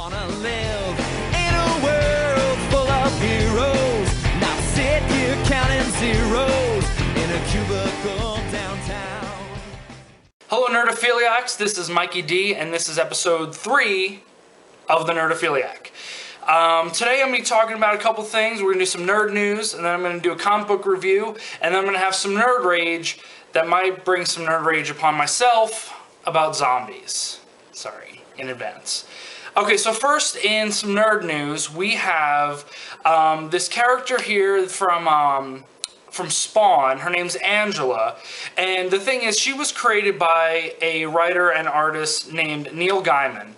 wanna live in a world full of heroes, not sit here counting zeros in a cubicle downtown. Hello Nerdophiliacs, this is Mikey D, and this is episode 3 of the Nerdophiliac. Today I'm going to be talking about a couple things. We're going to do some nerd news, and then I'm going to do a comic book review, and then I'm going to have some nerd rage that might bring some nerd rage upon myself about zombies. Sorry, in advance. Okay, so first in some nerd news, we have this character here from Spawn. Her name's Angela, and the thing is, she was created by a writer and artist named Neil Gaiman,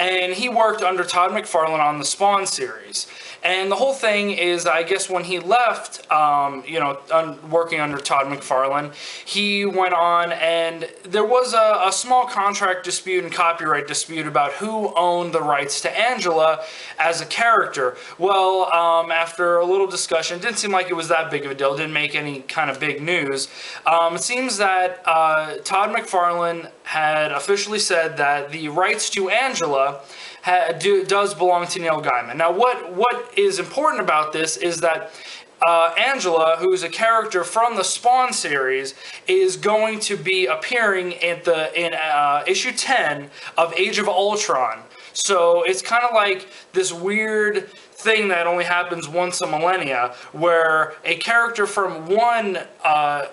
and he worked under Todd McFarlane on the Spawn series. And the whole thing is, I guess when he left, working under Todd McFarlane, he went on, and there was a small contract dispute and copyright dispute about who owned the rights to Angela as a character. Well, after a little discussion, it didn't seem like it was that big of a deal. It didn't make any kind of big news. It seems that Todd McFarlane had officially said that the rights to Angela does belong to Neil Gaiman. Now, what is important about this is that Angela, who's a character from the Spawn series, is going to be appearing in issue 10 of Age of Ultron. So it's kind of like this weird thing that only happens once a millennia, where a character from one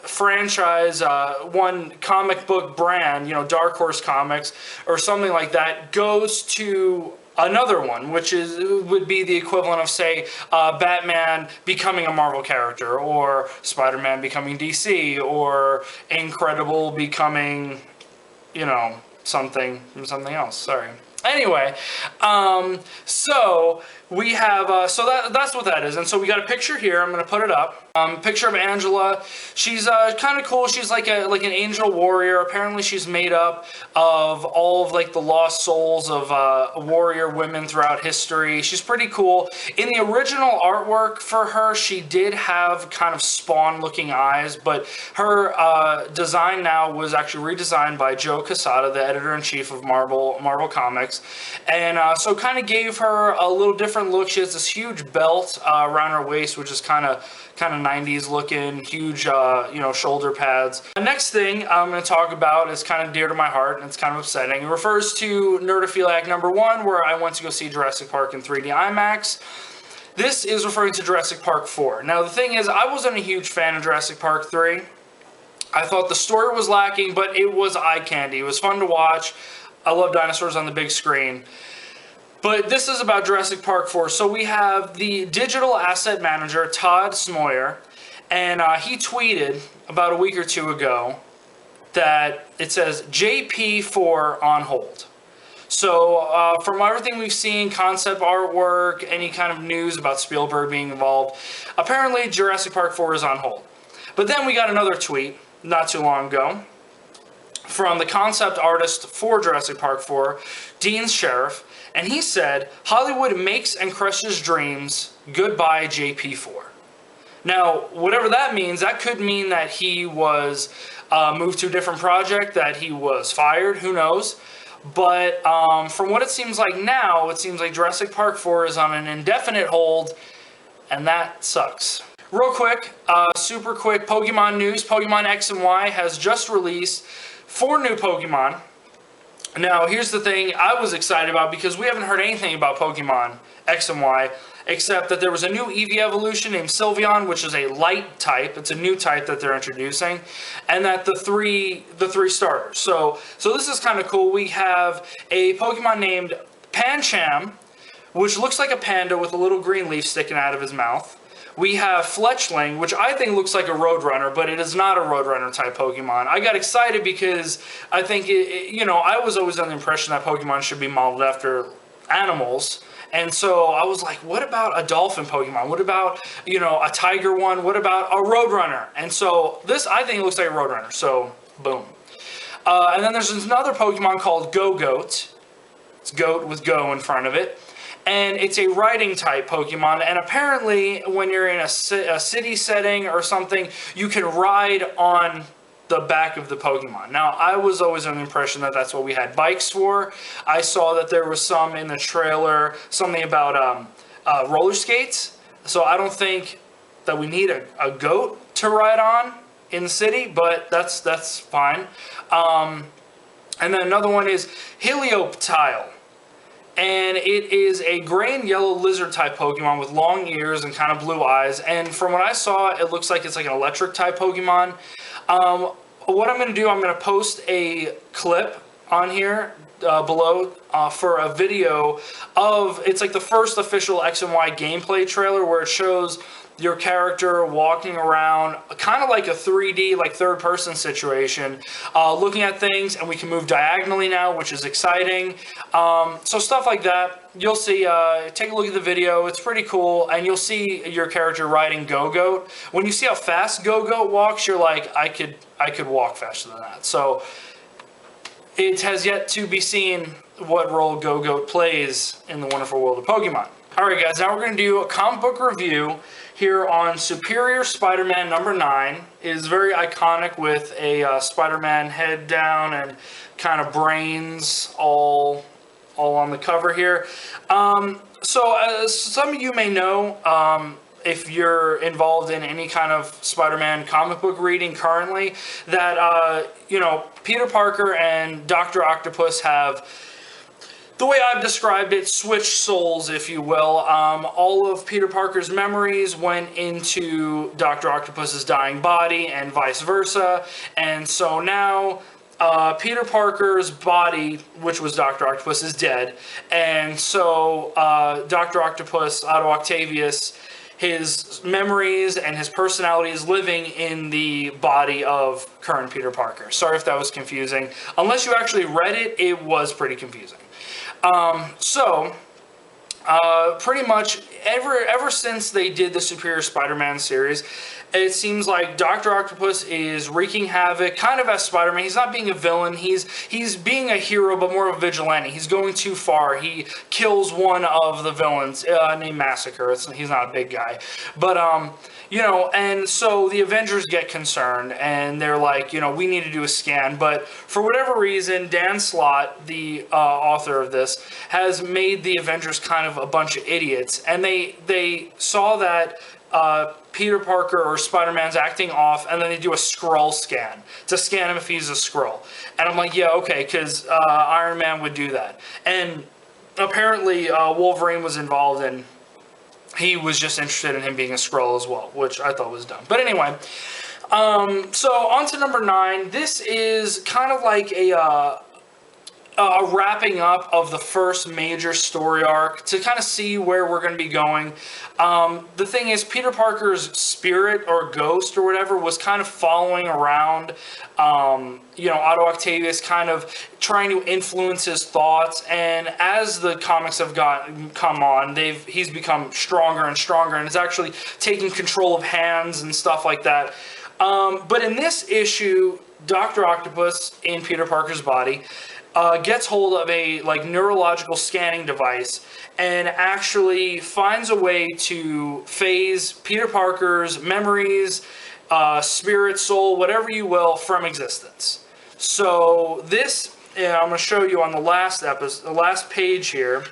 franchise, one comic book brand, Dark Horse Comics or something like that, goes to another one, which would be the equivalent of, say, Batman becoming a Marvel character, or Spider-Man becoming DC, or Incredible becoming, something else. Sorry. Anyway, so we have, that's what that is. And so we got a picture here. I'm going to put it up. Picture of Angela. She's kind of cool. She's like an angel warrior. Apparently she's made up of all of the lost souls of warrior women throughout history. She's pretty cool. In the original artwork for her, she did have kind of Spawn looking eyes, but her design now was actually redesigned by Joe Quesada, the editor-in-chief of Marvel Comics, and so kind of gave her a little different look. She has this huge belt around her waist, which is kind of 90s looking, huge, shoulder pads. The next thing I'm going to talk about is kind of dear to my heart, and it's kind of upsetting. It refers to Nerdophiliac number 1, where I went to go see Jurassic Park in 3D IMAX. This is referring to Jurassic Park 4. Now, the thing is, I wasn't a huge fan of Jurassic Park 3. I thought the story was lacking, but it was eye candy. It was fun to watch. I love dinosaurs on the big screen. But this is about Jurassic Park 4. So we have the digital asset manager, Todd Smoyer, and he tweeted about a week or two ago that it says JP4 on hold. So from everything we've seen, concept artwork, any kind of news about Spielberg being involved, apparently Jurassic Park 4 is on hold. But then we got another tweet not too long ago from the concept artist for Jurassic Park 4, Dean Sheriff, and he said, Hollywood makes and crushes dreams, goodbye JP4. Now, whatever that means, that could mean that he was moved to a different project, that he was fired, who knows. But from what it seems like now, it seems like Jurassic Park 4 is on an indefinite hold, and that sucks. Real quick, super quick Pokemon news. Pokemon X and Y has just released 4 new Pokemon. Now, here's the thing I was excited about, because we haven't heard anything about Pokemon X and Y, except that there was a new Eevee evolution named Sylveon, which is a light type. It's a new type that they're introducing, and that the three starters. So this is kind of cool. We have a Pokemon named Pancham, which looks like a panda with a little green leaf sticking out of his mouth. We have Fletchling, which I think looks like a Roadrunner, but it is not a Roadrunner type Pokemon. I got excited because I think, I was always under the impression that Pokemon should be modeled after animals. And so I was like, what about a dolphin Pokemon? What about, a tiger one? What about a Roadrunner? And so this, I think, looks like a Roadrunner. So, boom. And then there's another Pokemon called Go-Goat. It's goat with go in front of it. And it's a riding type Pokemon, and apparently when you're in a city setting or something, you can ride on the back of the Pokemon. Now, I was always under the impression that that's what we had bikes for. I saw that there was some in the trailer, something about roller skates. So I don't think that we need a goat to ride on in the city, but that's fine. And then another one is Helioptile. And it is a gray and yellow lizard type Pokemon with long ears and kind of blue eyes. And from what I saw, it looks like it's like an electric type Pokemon. What I'm going to do, I'm going to post a clip on here below for a video of, it's like the first official X and Y gameplay trailer where it shows your character walking around, kind of like a 3D, like third-person situation, looking at things, and we can move diagonally now, which is exciting. So stuff like that, you'll see. Take a look at the video; it's pretty cool, and you'll see your character riding Go-Goat. When you see how fast Go-Goat walks, you're like, I could walk faster than that. So it has yet to be seen what role Go-Goat plays in the wonderful world of Pokemon. All right, guys, now we're going to do a comic book review here on Superior Spider-Man number 9. It is very iconic with a Spider-Man head down and kind of brains all on the cover here. So as some of you may know, if you're involved in any kind of Spider-Man comic book reading currently, that, you know, Peter Parker and Dr. Octopus have, the way I've described it, switched souls, if you will. All of Peter Parker's memories went into Dr. Octopus's dying body and vice versa. And so now Peter Parker's body, which was Dr. Octopus, is dead. And so Dr. Octopus, Otto Octavius, his memories and his personality is living in the body of current Peter Parker. Sorry if that was confusing. Unless you actually read it, it was pretty confusing. Pretty much ever since they did the Superior Spider-Man series, it seems like Dr. Octopus is wreaking havoc, kind of as Spider-Man. He's not being a villain. He's being a hero, but more of a vigilante. He's going too far. He kills one of the villains named Massacre. He's not a big guy. But, you know, and so the Avengers get concerned, and they're like, you know, we need to do a scan. But for whatever reason, Dan Slott, the author of this, has made the Avengers kind of a bunch of idiots. And they saw that Peter Parker or Spider-Man's acting off, and then they do a Skrull scan to scan him if he's a Skrull. And I'm like, yeah, okay, because Iron Man would do that. And apparently Wolverine was involved, and he was just interested in him being a Skrull as well, which I thought was dumb. But anyway, so on to number 9. This is kind of like a wrapping up of the first major story arc to kind of see where we're going to be going. The thing is, Peter Parker's spirit or ghost or whatever was kind of following around, you know, Otto Octavius, kind of trying to influence his thoughts. And as the comics have come on, he's become stronger and stronger, and is actually taking control of hands and stuff like that. But in this issue, Dr. Octopus in Peter Parker's body gets hold of a neurological scanning device and actually finds a way to phase Peter Parker's memories, spirit, soul, whatever you will, from existence. So this, I'm going to show you on the last episode, the last page here.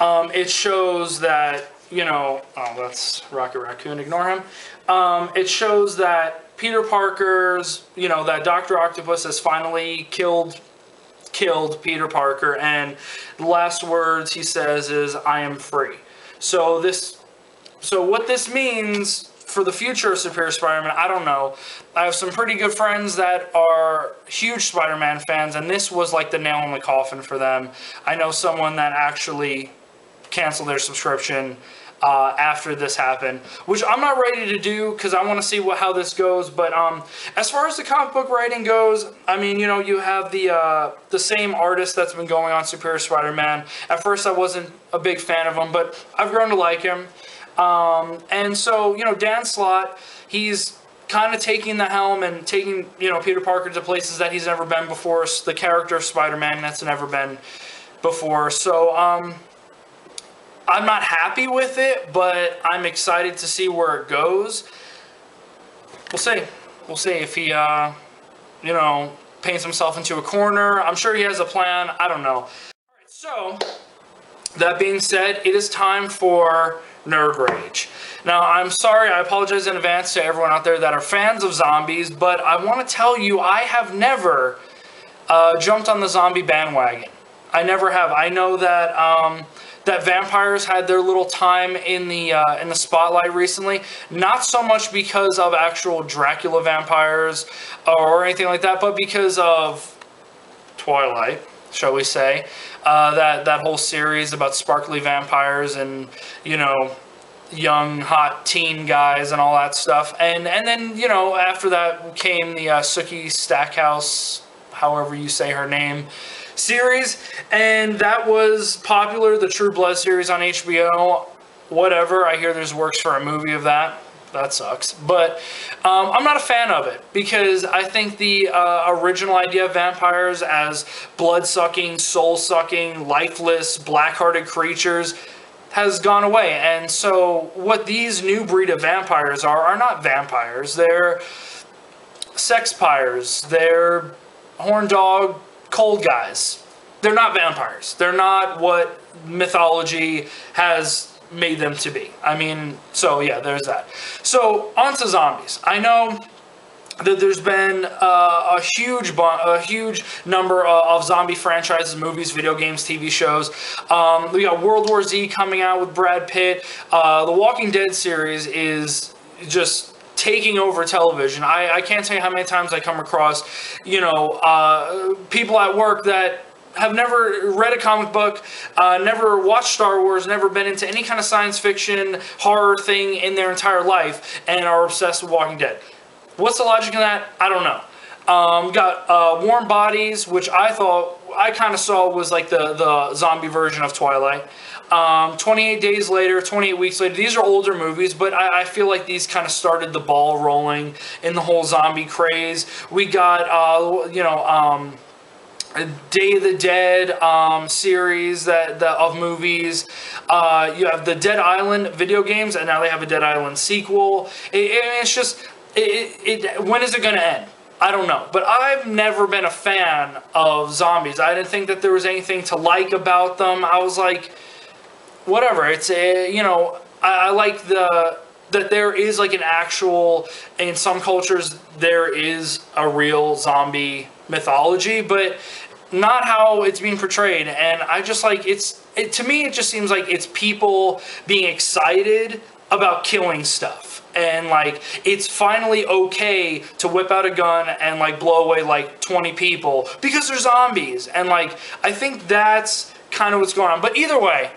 It shows that, you know, oh, that's Rocket Raccoon, ignore him. It shows that Peter Parker's, you know, that Dr. Octopus has finally killed Peter Parker, and the last words he says is, "I am free." So what this means for the future of Superior Spider-Man, I don't know. I have some pretty good friends that are huge Spider-Man fans, and this was like the nail in the coffin for them. I know someone that actually canceled their subscription after this happened, which I'm not ready to do because I want to see how this goes. But as far as the comic book writing goes, I mean, you know, you have the same artist that's been going on Superior Spider-Man. At first, I wasn't a big fan of him, but I've grown to like him. And so, you know, Dan Slott, he's kind of taking the helm and taking, you know, Peter Parker to places that he's never been before. The character of Spider-Man that's never been before. So, I'm not happy with it, but I'm excited to see where it goes. We'll see. We'll see if he, you know, paints himself into a corner. I'm sure he has a plan. I don't know. All right, so, that being said, it is time for Nerd Rage. Now, I'm sorry, I apologize in advance to everyone out there that are fans of zombies, but I want to tell you, I have never jumped on the zombie bandwagon. I never have. I know that that vampires had their little time in the spotlight recently. Not so much because of actual Dracula vampires or anything like that, but because of Twilight, shall we say. That whole series about sparkly vampires and, you know, young, hot teen guys and all that stuff. And then, you know, after that came the Sookie Stackhouse, however you say her name, series, and that was popular. The True Blood series on HBO, whatever. I hear there's works for a movie of that. That sucks. But I'm not a fan of it because I think the original idea of vampires as blood-sucking, soul-sucking, lifeless, black-hearted creatures has gone away. And so what these new breed of vampires are not vampires. They're sexpires. They're horn dog, cold guys. They're not vampires. They're not what mythology has made them to be. I mean, so yeah, there's that. So on to zombies. I know that there's been a huge number of zombie franchises, movies, video games, TV shows. We got World War Z coming out with Brad Pitt. The Walking Dead series is just taking over television. I can't tell you how many times I come across, you know, people at work that have never read a comic book, never watched Star Wars, never been into any kind of science fiction, horror thing in their entire life, and are obsessed with Walking Dead. What's the logic in that? I don't know. Got Warm Bodies, which I kind of saw was like the zombie version of Twilight. 28 Days Later, 28 Weeks Later. These are older movies, but I feel like these kind of started the ball rolling in the whole zombie craze. We got, you know, Day of the Dead series of movies. You have the Dead Island video games, and now they have a Dead Island sequel. It's just, when is it going to end? I don't know. But I've never been a fan of zombies. I didn't think that there was anything to like about them. I was like, whatever. It's, you know, I like that there is like an actual, in some cultures, there is a real zombie mythology, but not how it's being portrayed. And I just like, to me, it just seems like it's people being excited about killing stuff. And like, it's finally okay to whip out a gun and like blow away like 20 people because they're zombies. And like, I think that's kind of what's going on. But either way,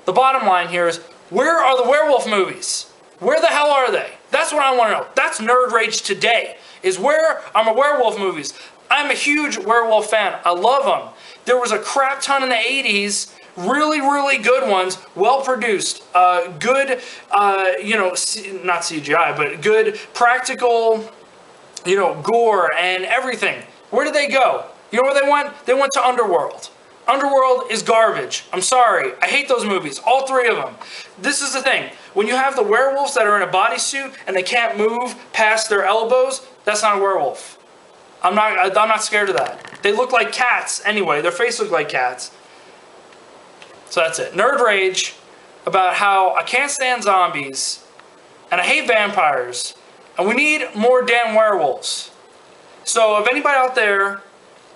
the bottom line here is, where are the werewolf movies? Where the hell are they? That's what I want to know. That's Nerd Rage today, is where are my werewolf movies? I'm a huge werewolf fan. I love them. There was a crap ton in the 80s. Really, really good ones. Well produced. Good, you know, not CGI, but good practical, you know, gore and everything. Where did they go? You know where they went? They went to Underworld. Underworld is garbage. I'm sorry. I hate those movies. All three of them. This is the thing. When you have the werewolves that are in a bodysuit and they can't move past their elbows, that's not a werewolf. I'm not scared of that. They look like cats anyway. Their face looks like cats. So that's it. Nerd Rage about how I can't stand zombies and I hate vampires and we need more damn werewolves. So if anybody out there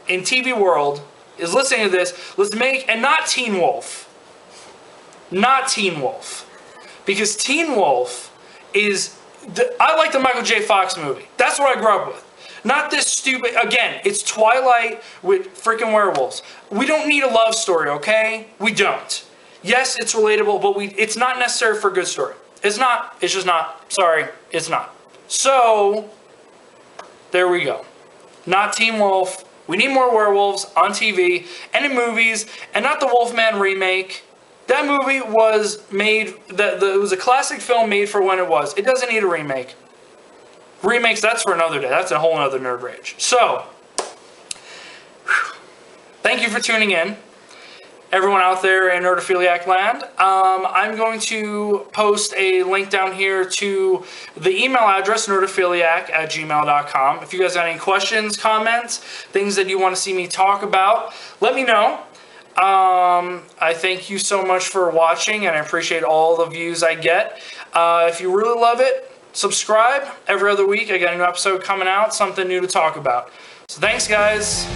in TV world is listening to this, let's make, and not Teen Wolf. Not Teen Wolf. Because Teen Wolf is, I like the Michael J. Fox movie. That's what I grew up with. Not this stupid, again, it's Twilight with freaking werewolves. We don't need a love story, okay? We don't. Yes, it's relatable, but it's not necessary for a good story. It's not. It's just not. Sorry, it's not. So, there we go. Not Teen Wolf. We need more werewolves on TV and in movies, and not the Wolfman remake. That movie was made, it was a classic film made for when it was. It doesn't need a remake. Remakes, that's for another day. That's a whole other Nerd Rage. So, thank you for tuning in. everyone out there in Nerdophiliac land. I'm going to post a link down here to the email address, nerdophiliac@gmail.com. If you guys got any questions, comments, things that you want to see me talk about, let me know. I thank you so much for watching, and I appreciate all the views I get. If you really love it, subscribe. Every other week I got a new episode coming out, something new to talk about. So thanks, guys.